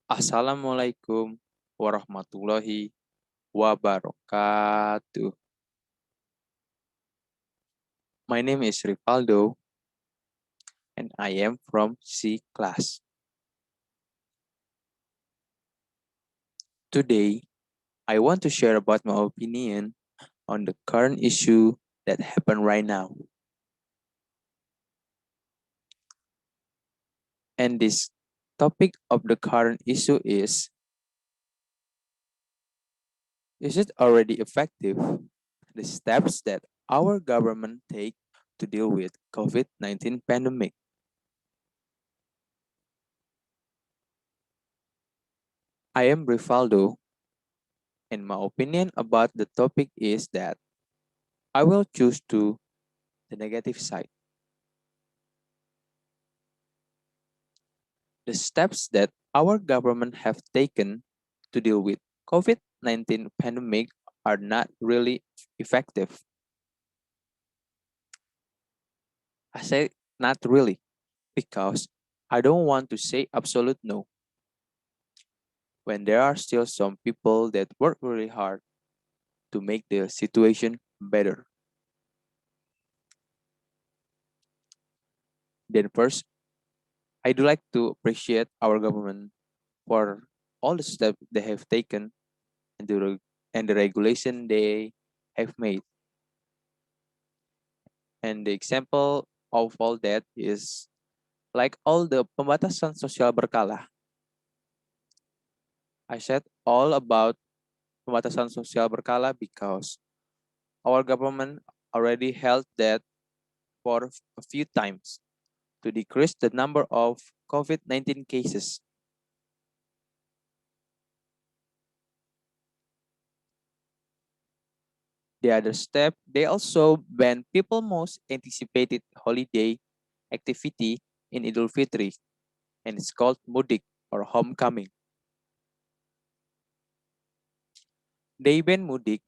Assalamualaikum warahmatullahi wabarakatuh. My name is Rivaldo and I am from C class. Today, I want to share about my opinion on the current issue that happened right now. And this topic of the current issue is it already effective? The steps that our government take to deal with COVID-19 pandemic. I am Rivaldo, and my opinion about the topic is that I will choose to the negative side. The steps that our government have taken to deal with COVID-19 pandemic are not really effective. I say not really because I don't want to say absolute no when there are still some people that work really hard to make the situation better. Then first, I do like to appreciate our government for all the steps they have taken and the regulation they have made. And the example of all that is like all the pembatasan sosial berkala. I said all about pembatasan sosial berkala because our government already held that for a few times to decrease the number of COVID-19 cases. The other step, they also banned people most anticipated holiday activity in Idul Fitri, and it's called mudik or homecoming. They banned mudik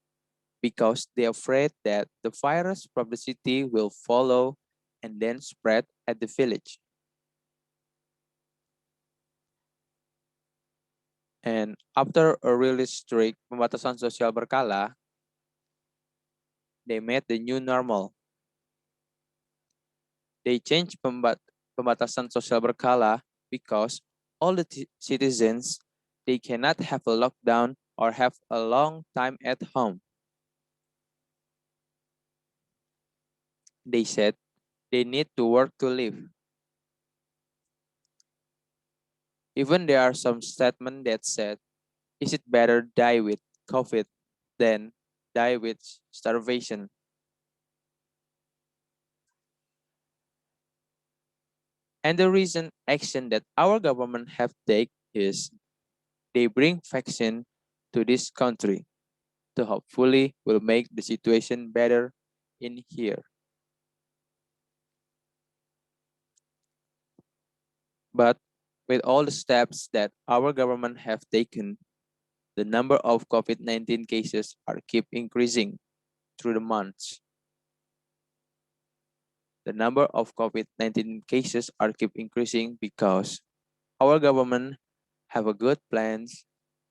because they're afraid that the virus from the city will follow and then spread at the village. And after a really strict pembatasan sosial berkala, they made the new normal. They changed pembatasan sosial berkala because all the citizens they cannot have a lockdown or have a long time at home. They said they need to work to live. Even there are some statements that said, is it better die with COVID than die with starvation? And the reason action that our government have take is they bring vaccine to this country to hopefully will make the situation better in here. But with all the steps that our government have taken, the number of COVID-19 cases are keep increasing through the months. The number of COVID-19 cases are keep increasing because our government have a good plans,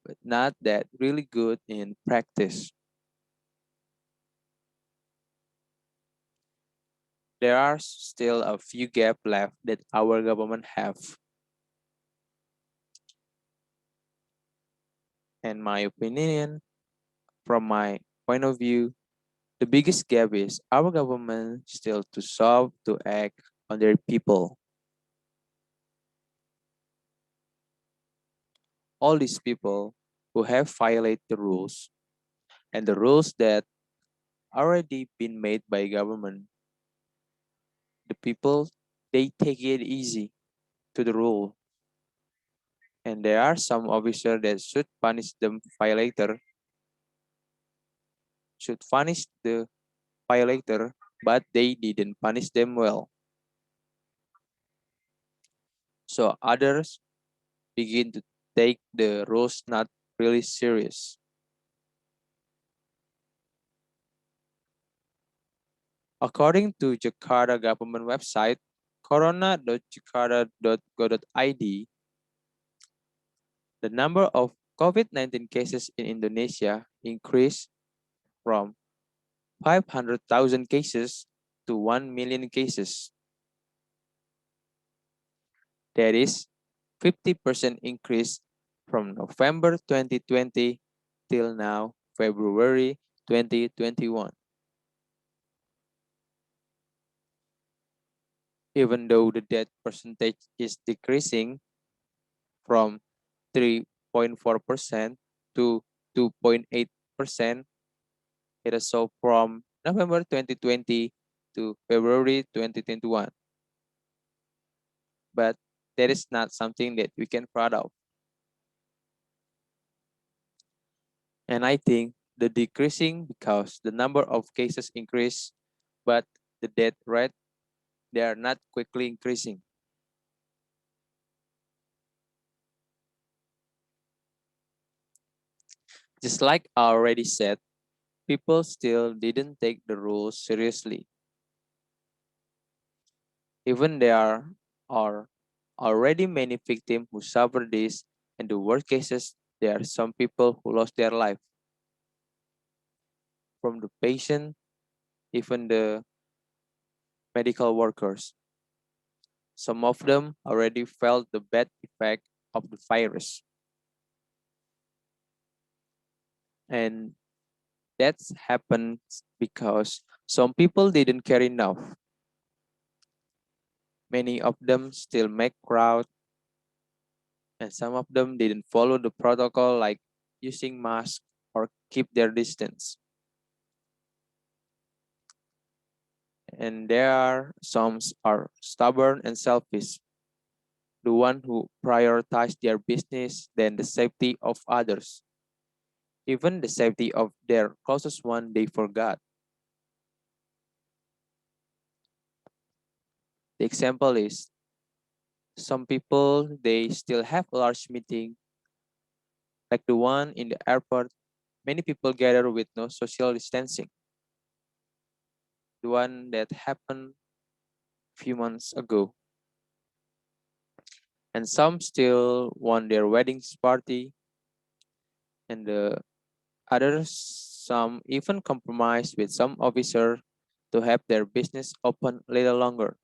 but not that really good in practice. There are still a few gaps left that our government have. And my opinion, from my point of view, the biggest gap is our government still too soft to act on their people. All these people who have violated the rules and the rules that already been made by government, the people they take it easy to the rule. And there are some officer that should punish the violator, but they didn't punish them well. So others begin to take the rules not really serious. According to Jakarta government website, corona.jakarta.go.id, The number of COVID-19 cases in Indonesia increased from 500,000 cases to 1 million cases. That is 50% increase from November 2020 till now, February 2021. Even though the death percentage is decreasing from 3.4% to 2.8%, it is so from November 2020 to February 2021. But that is not something that we can proud of. And I think the decreasing because the number of cases increase, but the death rate, they are not quickly increasing. Just like I already said, people still didn't take the rules seriously. Even are already many victims who suffer this, and the worst cases, there are some people who lost their life. From the patient, even the medical workers. Some of them already felt the bad effect of the virus. And that's happened because some people didn't care enough. Many of them still make crowd, and some of them didn't follow the protocol like using mask or keep their distance. And there are some are stubborn and selfish, the one who prioritize their business than the safety of others. Even the safety of their closest one they forgot. The example is some people they still have a large meeting like the one in the airport. Many people gather with no social distancing. The one that happened a few months ago. And some still want their weddings party, and the others, some even compromise with some officer to have their business open a little longer.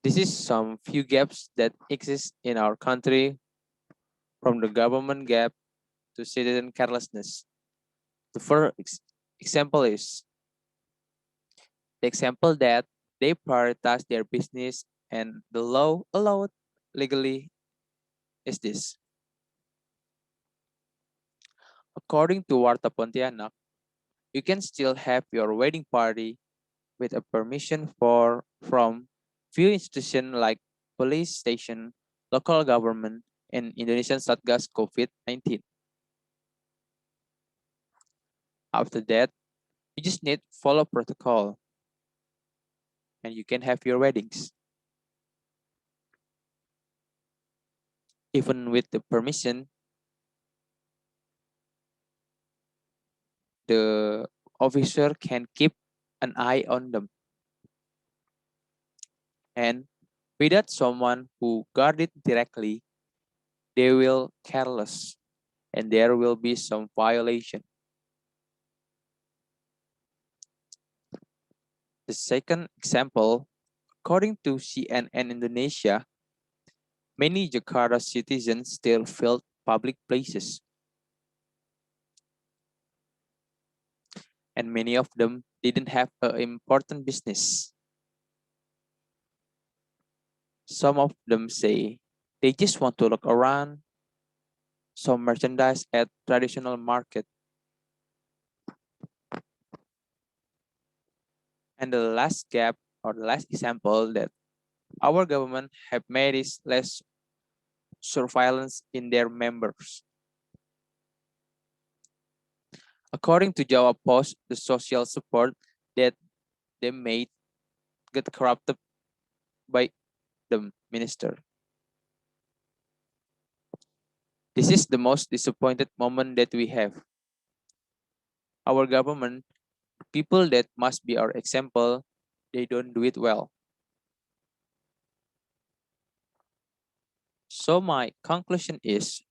This is some few gaps that exist in our country, from the government gap to citizen carelessness. The first example is the example that they prioritize their business and the law allowed legally is this. According to Warta Pontianak, you can still have your wedding party with a permission from few institutions like police station, local government, and Indonesian Satgas COVID-19. After that, you just need follow protocol and you can have your weddings. Even with the permission, the officer can keep an eye on them. And without someone who guard it directly, they will careless and there will be some violation. The second example, according to CNN Indonesia, many Jakarta citizens still filled public places, and many of them didn't have an important business. Some of them say they just want to look around, some merchandise at traditional market. And the last gap or the last example that our government have made is less surveillance in their members. According to Jawa Post, the social support that they made get corrupted by the minister. This is the most disappointed moment that we have. Our government, people that must be our example, they don't do it well. So my conclusion is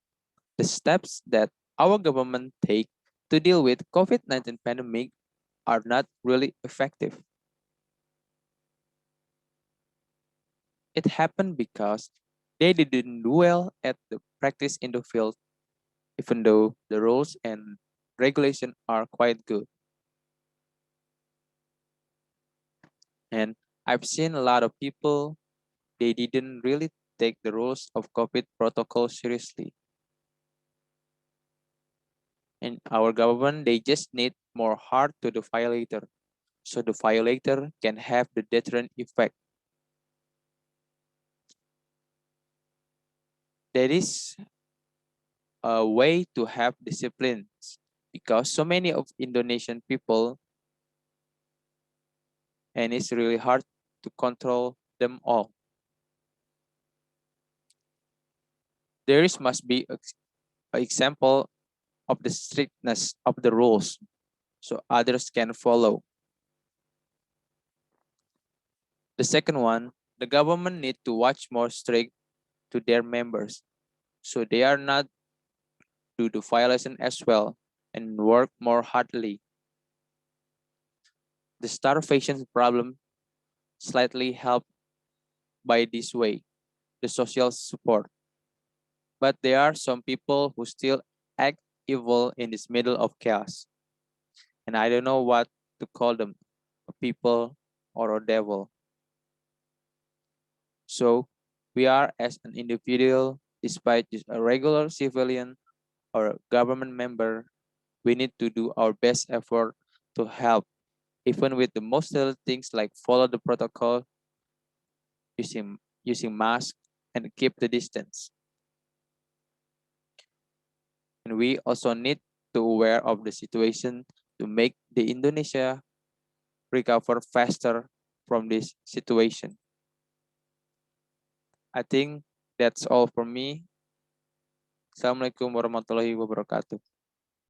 the steps that our government take to deal with COVID-19 pandemic are not really effective. It happened because they didn't do well at the practice in the field, even though the rules and regulation are quite good. And I've seen a lot of people, they didn't really take the rules of COVID protocol seriously. And our government, they just need more hard to the violator, so the violator can have the deterrent effect. There is a way to have disciplines because so many of Indonesian people, and it's really hard to control them all. There is must be an example of the strictness of the rules so others can follow. The second one, the government need to watch more strict to their members so they are not do the violation as well and work more hardly. The starvation problem slightly helped by this way, the social support. But there are some people who still act evil in this middle of chaos. And I don't know what to call them, a people or a devil. So we are as an individual, despite just a regular civilian or a government member, we need to do our best effort to help, even with the most little things like follow the protocol, using mask and keep the distance. And we also need to aware of the situation to make the Indonesia recover faster from this situation. I think that's all for me. Assalamualaikum warahmatullahi wabarakatuh.